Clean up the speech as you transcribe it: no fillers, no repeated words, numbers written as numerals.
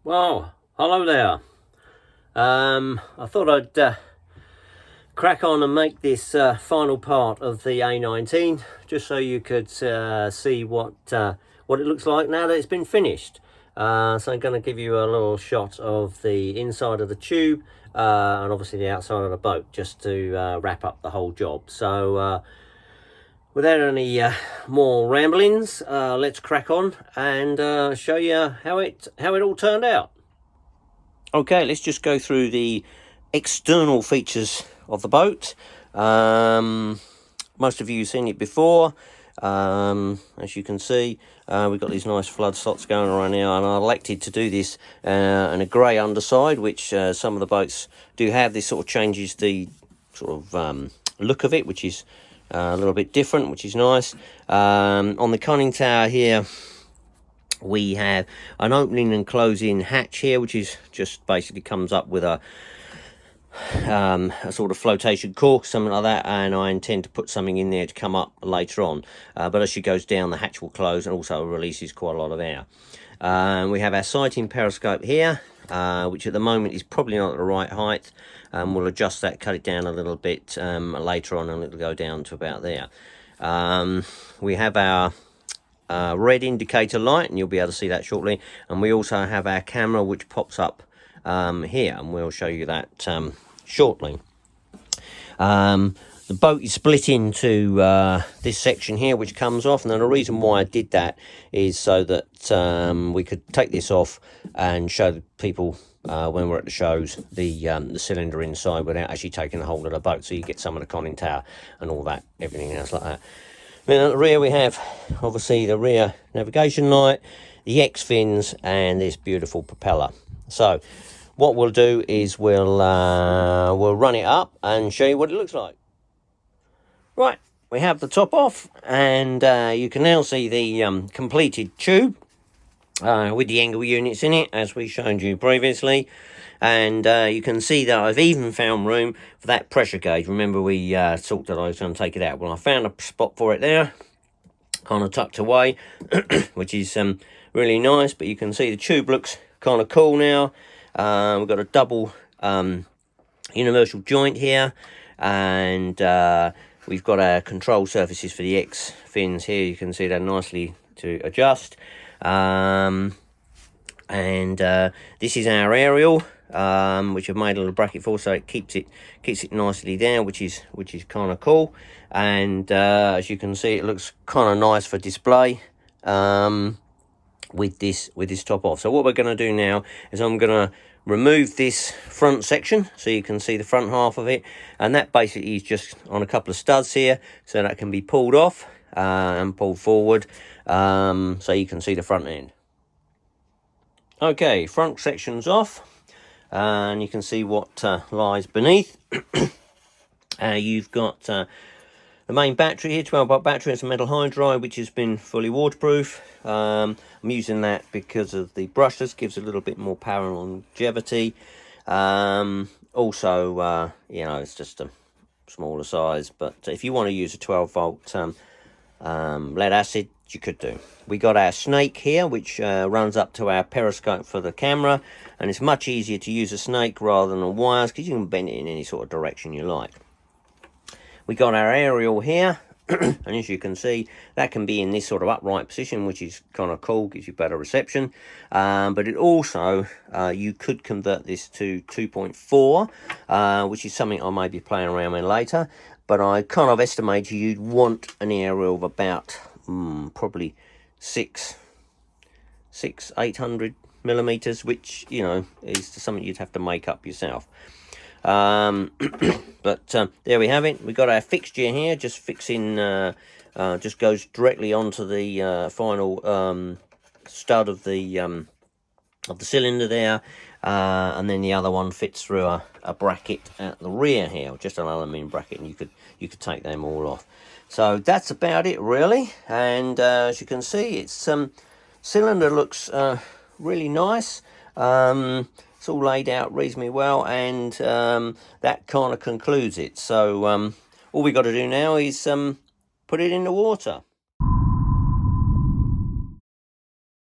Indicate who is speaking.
Speaker 1: Well, hello there. I thought I'd crack on and make this final part of the A19 just so you could see what it looks like now that it's been finished. So I'm going to give you a little shot of the inside of the tube and obviously the outside of the boat just to wrap up the whole job. So without any more ramblings, let's crack on and show you how it all turned out. Okay, let's just go through the external features of the boat. Most of you have seen it before. As you can see, we've got these nice flood slots going around here, and I elected to do this in a grey underside, which some of the boats do have. This sort of changes the sort of look of it, which is a little bit different, which is nice. On the conning tower here, we have an opening and closing hatch here, which is just basically comes up with a sort of flotation cork, something like that, and I intend to put something in there to come up later on, but as she goes down, the hatch will close and also releases quite a lot of air. We have our sighting periscope here, which at the moment is probably not at the right height. We'll adjust that, cut it down a little bit later on, and it'll go down to about there. We have our red indicator light, and you'll be able to see that shortly, and we also have our camera which pops up here, and we'll show you that shortly. The boat is split into this section here which comes off, and then the reason why I did that is so that we could take this off and show the people when we're at the shows the cylinder inside without actually taking a hold of the boat, so you get some of the conning tower and all that, everything else like that. Then at the rear we have obviously the rear navigation light, the X fins, and this beautiful propeller. So what we'll do is we'll run it up and show you what it looks like. Right, we have the top off, and you can now see the completed tube with the angle units in it, as we showed you previously. And you can see that I've even found room for that pressure gauge. Remember we thought that I was going to take it out. Well, I found a spot for it there, kind of tucked away, which is really nice. But you can see the tube looks kind of cool now. We've got a double universal joint here, and we've got our control surfaces for the X fins here. You can see they're nicely to adjust. And this is our aerial, which I've made a little bracket for, so it keeps it nicely down, which is kind of cool. And as you can see, it looks kind of nice for display with this top off. So what we're going to do now is I'm going to remove this front section so you can see the front half of it, and that basically is just on a couple of studs here, so that can be pulled off and pulled forward, so you can see the front end. Okay, front section's off, and you can see what lies beneath. You've got the main battery here, 12-volt battery. It's a metal hydride which has been fully waterproof. I'm using that because of the brushless, gives a little bit more power and longevity. Also, you know, it's just a smaller size, but if you want to use a 12-volt lead acid, you could do. We got our snake here, which runs up to our periscope for the camera, and it's much easier to use a snake rather than a wires, because you can bend it in any sort of direction you like. We got our aerial here, and as you can see, that can be in this sort of upright position, which is kind of cool, gives you better reception. But it also, you could convert this to 2.4, which is something I may be playing around with later. But I kind of estimate you'd want an aerial of about probably 800 millimeters, which, you know, is something you'd have to make up yourself. But there we have it. We got our fixture here, just fixing, just goes directly onto the final stud of the cylinder there, and then the other one fits through a bracket at the rear here, just an aluminium bracket, and you could take them all off. So that's about it really, and as you can see, it's cylinder looks really nice. It's all laid out reasonably well, and that kind of concludes it. So all we got to do now is put it in the water.